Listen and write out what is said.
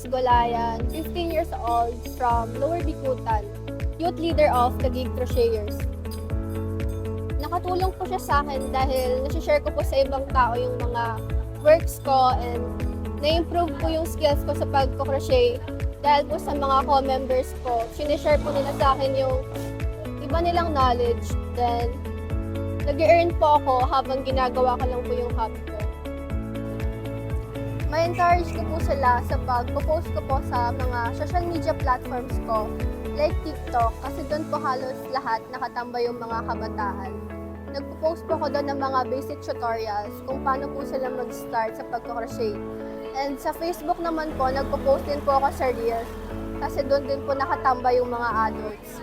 Golayan, 15 years old from Lower Bikutan, youth leader of the Gig Crocheters. Nakatulong po siya sa akin dahil nasi-share ko po sa ibang tao yung mga works ko and na-improve po yung skills ko sa pagko-crochet dahil po sa mga co-members ko. Sinishare po nila sa akin yung iba nilang knowledge. Then, nag-earn po ako habang ginagawa ko lang po yung hobby ko. Ma-encourage ko po sila sa pag-post ko po sa mga social media platforms ko like TikTok kasi doon po halos lahat nakatambay yung mga kabataan. Nagpo-post po ako doon ng mga basic tutorials kung paano po sila mag-start sa pagko-crochet. And sa Facebook naman po, nagpo-post din po ako sa Reels kasi doon din po nakatambay yung mga adults.